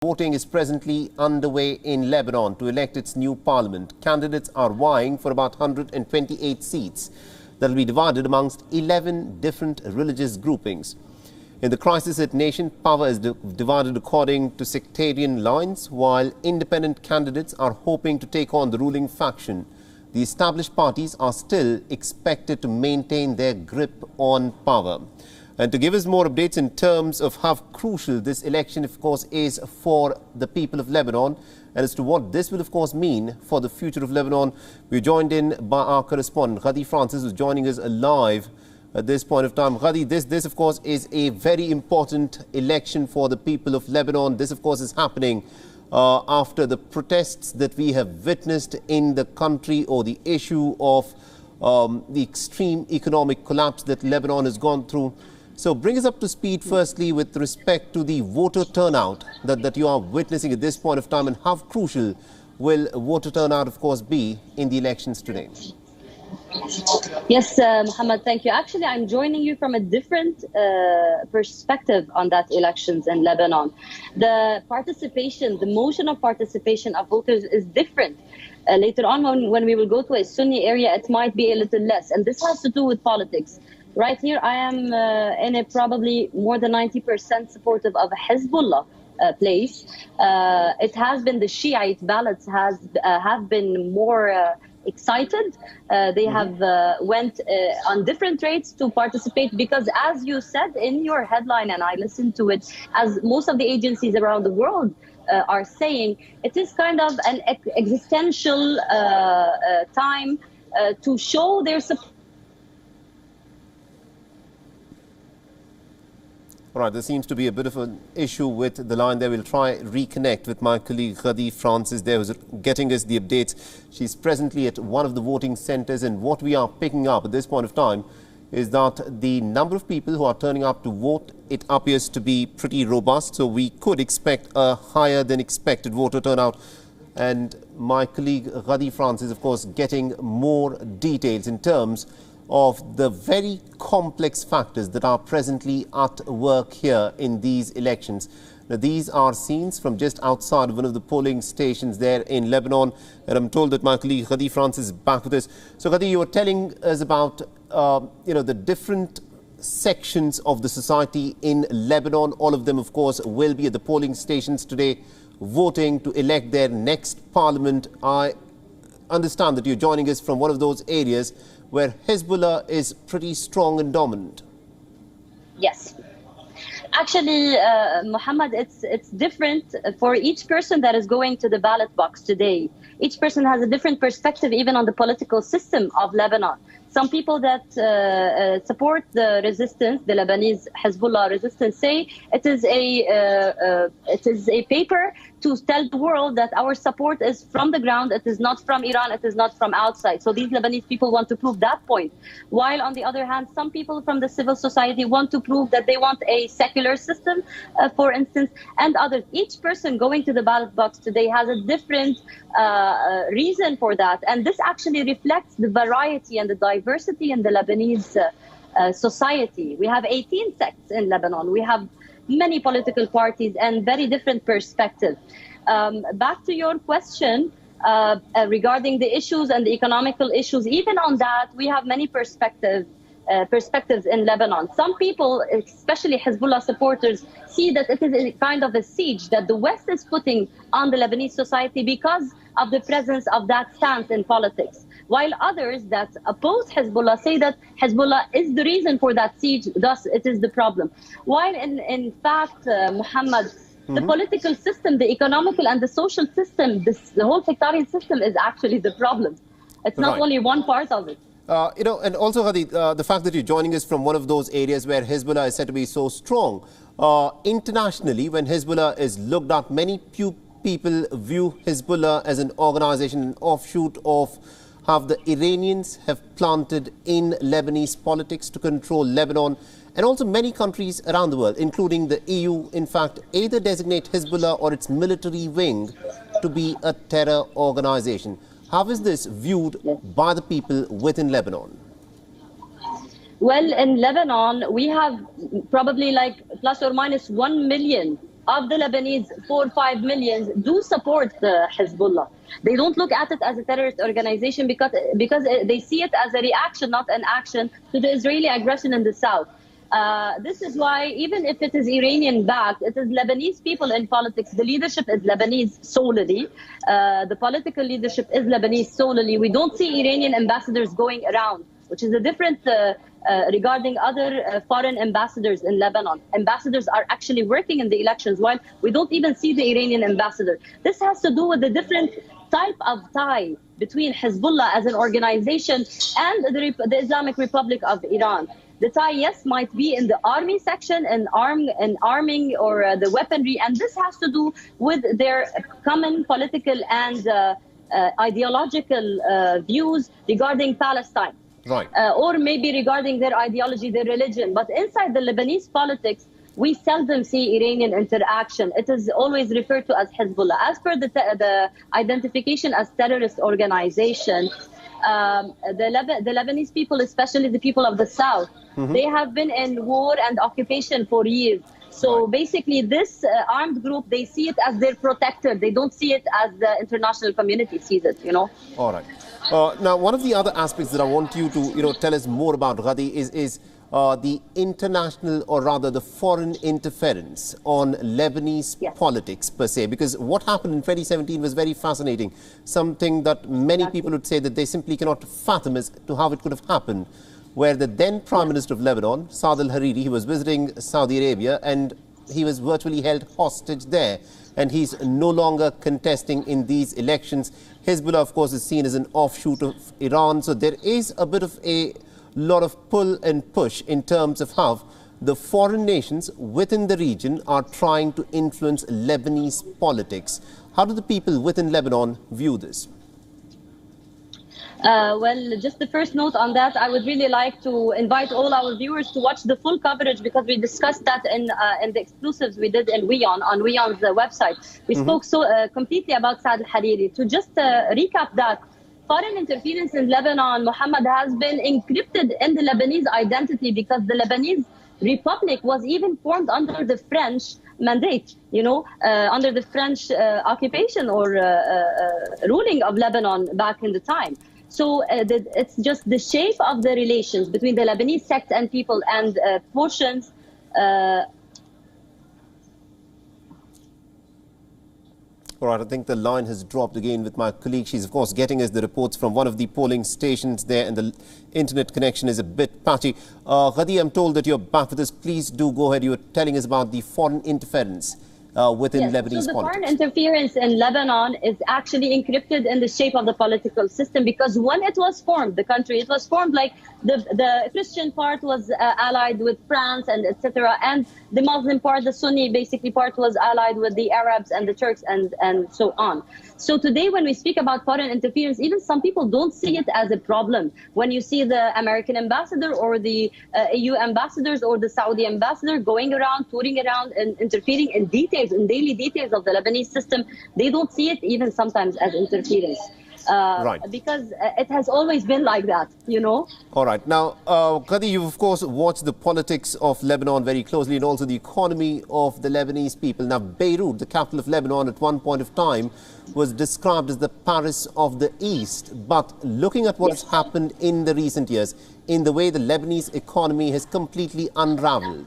Voting is presently underway in Lebanon to elect its new parliament. Candidates are vying for about 128 seats that will be divided amongst 11 different religious groupings. In the crisis-hit nation, power is divided according to sectarian lines, while independent candidates are hoping to take on the ruling faction. The established parties are still expected to maintain their grip on power. And to give us more updates in terms of how crucial this election, of course, is for the people of Lebanon, and as to what this will, of course, mean for the future of Lebanon, we're joined in by our correspondent, Ghadi Francis, who's joining us live at this point of time. Ghadi, this, of course, is a very important election for the people of Lebanon. This, of course, is happening after the protests that we have witnessed in the country, or the issue of the extreme economic collapse that Lebanon has gone through. So bring us up to speed firstly with respect to the voter turnout that you are witnessing at this point of time, and how crucial will voter turnout, of course, be in the elections today? Yes, Mohammed, thank you. Actually, I'm joining you from a different perspective on that elections in Lebanon. The participation, the motion of participation of voters is different. Later on, when we will go to a Sunni area, it might be a little less. And this has to do with politics. Right here, I am in a probably more than 90% supportive of a Hezbollah place. It has been the Shiite ballots have been more excited. They have went on different rates to participate because, as you said in your headline, and I listened to it, as most of the agencies around the world are saying, it is kind of an existential time to show their support. All right, there seems to be a bit of an issue with the line there. We'll try reconnect with my colleague Ghadi Francis there, who's getting us the updates. She's presently at one of the voting centres, and what we are picking up at this point of time is that the number of people who are turning up to vote, it appears to be pretty robust. So we could expect a higher than expected voter turnout. And my colleague Ghadi Francis, of course, getting more details in terms of the very complex factors that are presently at work here in these elections. Now, these are scenes from just outside of one of the polling stations there in Lebanon, and I'm told that my colleague Ghadi Francis is back with us. So, Ghadi, you were telling us about the different sections of the society in Lebanon. All of them, of course, will be at the polling stations today, voting to elect their next parliament. I understand that you're joining us from one of those areas where Hezbollah is pretty strong and dominant. Yes. Actually, Mohammed, it's different for each person that is going to the ballot box today. Each person has a different perspective, even on the political system of Lebanon. Some people that support the resistance, the Lebanese Hezbollah resistance, say it is a paper to tell the world that our support is from the ground. It is not from Iran. It is not from outside. So these Lebanese people want to prove that point. While on the other hand, some people from the civil society want to prove that they want a secular system, for instance, and others. Each person going to the ballot box today has a different reason for that. And this actually reflects the variety and the diversity in the Lebanese society. We have 18 sects in Lebanon. We have many political parties and very different perspectives. Back to your question regarding the issues and the economical issues, even on that, we have many perspectives in Lebanon. Some people, especially Hezbollah supporters, see that it is a kind of a siege that the West is putting on the Lebanese society because of the presence of that stance in politics. While others that oppose Hezbollah say that Hezbollah is the reason for that siege, thus it is the problem. While in fact, Muhammad, the political system, the economical and the social system, the whole sectarian system is actually the problem. It's not only one part of it. And also, Ghadi, the fact that you're joining us from one of those areas where Hezbollah is said to be so strong. Internationally, when Hezbollah is looked at, many people view Hezbollah as an organization, an offshoot of how the Iranians have planted in Lebanese politics to control Lebanon, and also many countries around the world, including the EU, in fact, either designate Hezbollah or its military wing to be a terror organization. How is this viewed by the people within Lebanon? Well, in Lebanon, we have probably like plus or minus 1 million of the Lebanese 4 or 5 million do support Hezbollah. They don't look at it as a terrorist organization because they see it as a reaction, not an action, to the Israeli aggression in the south. This is why, even if it is Iranian-backed, it is Lebanese people in politics. The leadership is Lebanese solely. The political leadership is Lebanese solely. We don't see Iranian ambassadors going around, which is a different regarding other foreign ambassadors in Lebanon. Ambassadors are actually working in the elections, while we don't even see the Iranian ambassador. This has to do with the different type of tie between Hezbollah as an organization and the Islamic Republic of Iran. The tie, yes, might be in the army section and arming or the weaponry, and this has to do with their common political and ideological views regarding Palestine. Right. Or maybe regarding their ideology, their religion. But inside the Lebanese politics, we seldom see Iranian interaction. It is always referred to as Hezbollah. As per the identification as terrorist organization, the Lebanese people, especially the people of the south, they have been in war and occupation for years. So basically, this armed group, they see it as their protector. They don't see it as the international community sees it, you know. All right. Now, one of the other aspects that I want you to, tell us more about, Ghadi, is the international, or rather the foreign interference on Lebanese politics per se, because what happened in 2017 was very fascinating, something that many people would say that they simply cannot fathom as to how it could have happened, where the then Prime Minister of Lebanon, Saad al-Hariri, he was visiting Saudi Arabia and he was virtually held hostage there, and he's no longer contesting in these elections. Hezbollah, of course, is seen as an offshoot of Iran, so there is a bit of a lot of pull and push in terms of how the foreign nations within the region are trying to influence Lebanese politics. How do the people within Lebanon view this? Well, just the first note on that, I would really like to invite all our viewers to watch the full coverage, because we discussed that in the exclusives we did in WION, on WION's website. We spoke completely about Saad al-Hariri. To just recap that, foreign interference in Lebanon, Mohammed, has been encrypted in the Lebanese identity, because the Lebanese Republic was even formed under the French mandate, under the French occupation or ruling of Lebanon back in the time. So it's just the shape of the relations between the Lebanese sect and people and portions. All right, I think the line has dropped again with my colleague. She's, of course, getting us the reports from one of the polling stations there, and the internet connection is a bit patchy. Ghadi, I'm told that you're back with us. Please do go ahead. You were telling us about the foreign interference within Lebanese so the politics. Foreign interference in Lebanon is actually encrypted in the shape of the political system, because when it was formed, the country, it was formed like the Christian part was allied with France and etc. And the Muslim part, the Sunni basically part, was allied with the Arabs and the Turks and so on. So today when we speak about foreign interference, even some people don't see it as a problem. When you see the American ambassador or the EU ambassadors or the Saudi ambassador going around, touring around and interfering in details, in daily details of the Lebanese system, they don't see it even sometimes as interference. Right. Because it has always been like that, All right. Now, Ghadi, you've, of course, watched the politics of Lebanon very closely, and also the economy of the Lebanese people. Now, Beirut, the capital of Lebanon, at one point of time was described as the Paris of the East. But looking at what's happened in the recent years, in the way the Lebanese economy has completely unraveled,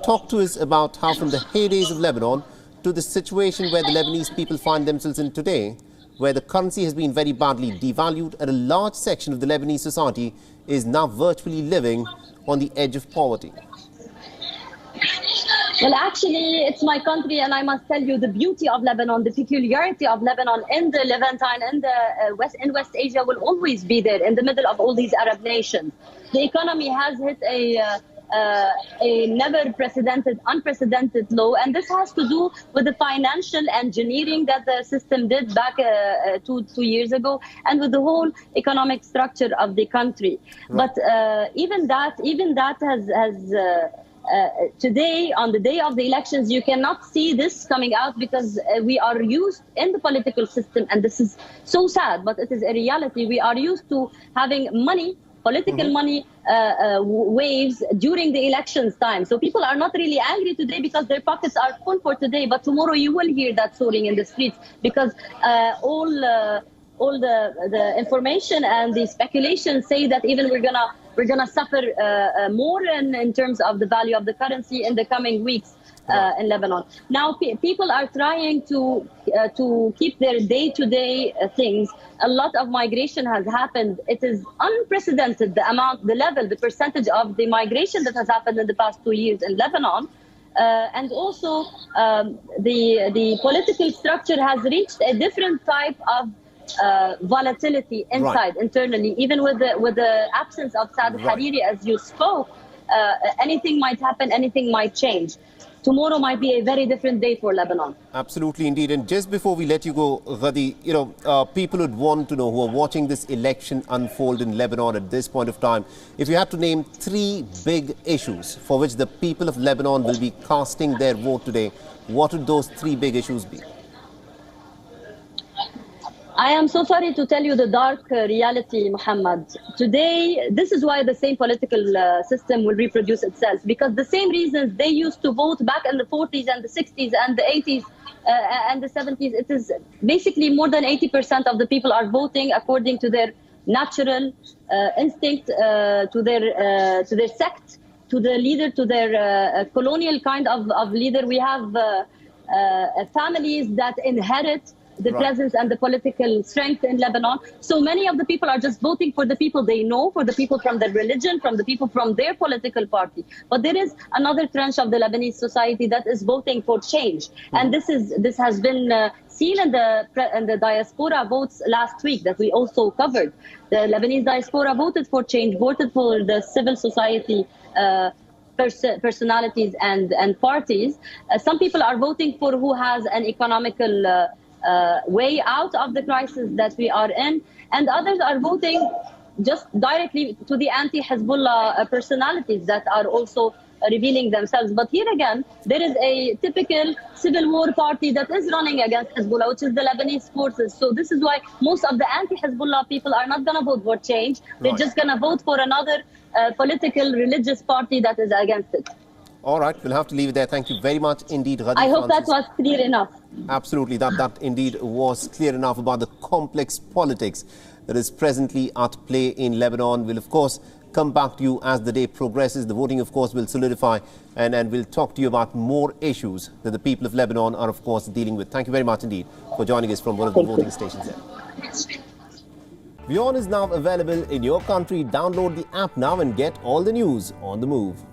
talk to us about how, from the heydays of Lebanon to the situation where the Lebanese people find themselves in today, where the currency has been very badly devalued and a large section of the Lebanese society is now virtually living on the edge of poverty. Well, actually, it's my country, and I must tell you the beauty of Lebanon, the peculiarity of Lebanon in the Levantine and in West Asia will always be there in the middle of all these Arab nations. The economy has hit a unprecedented low, and this has to do with the financial engineering that the system did back two years ago, and with the whole economic structure of the country. Right. But even that has today, on the day of the elections, you cannot see this coming out, because we are used in the political system, and this is so sad, but it is a reality. We are used to having money political money waves during the elections time. So people are not really angry today because their pockets are full for today, but tomorrow you will hear that soaring in the streets because all the information and the speculation say that even we're gonna suffer more in terms of the value of the currency in the coming weeks. In Lebanon. Now, people are trying to keep their day-to-day things. A lot of migration has happened. It is unprecedented, the amount, the level, the percentage of the migration that has happened in the past 2 years in Lebanon. And also, the political structure has reached a different type of volatility inside, internally, even with the absence of Saad Hariri, as you spoke. Anything might happen, anything might change. Tomorrow might be a very different day for Lebanon. Absolutely, indeed. And just before we let you go, Ghadi, people would want to know, who are watching this election unfold in Lebanon at this point of time, if you had to name 3 big issues for which the people of Lebanon will be casting their vote today, what would those 3 big issues be? I am so sorry to tell you the dark reality, Muhammad. Today, this is why the same political system will reproduce itself, because the same reasons they used to vote back in the 40s and the 60s and the 80s and the 70s, it is basically more than 80% of the people are voting according to their natural instinct, to their sect, to the leader, to their colonial kind of leader. We have families that inherit the presence and the political strength in Lebanon. So many of the people are just voting for the people they know, for the people from their religion, from the people from their political party. But there is another tranche of the Lebanese society that is voting for change. And this has been seen in the diaspora votes last week that we also covered. The Lebanese diaspora voted for change, voted for the civil society personalities and parties. Some people are voting for who has an economical way out of the crisis that we are in, and others are voting just directly to the anti-Hezbollah personalities that are also revealing themselves. But here again, there is a typical civil war party that is running against Hezbollah, which is the Lebanese forces. So this is why most of the anti-Hezbollah people are not going to vote for change. They're just going to vote for another political religious party that is against it. All right, we'll have to leave it there. Thank you very much indeed, Ghadi. I hope that was clear enough. Absolutely, that indeed was clear enough about the complex politics that is presently at play in Lebanon. We'll, of course, come back to you as the day progresses. The voting, of course, will solidify, and we'll talk to you about more issues that the people of Lebanon are, of course, dealing with. Thank you very much indeed for joining us from one of the voting stations there. WION is now available in your country. Download the app now and get all the news on the move.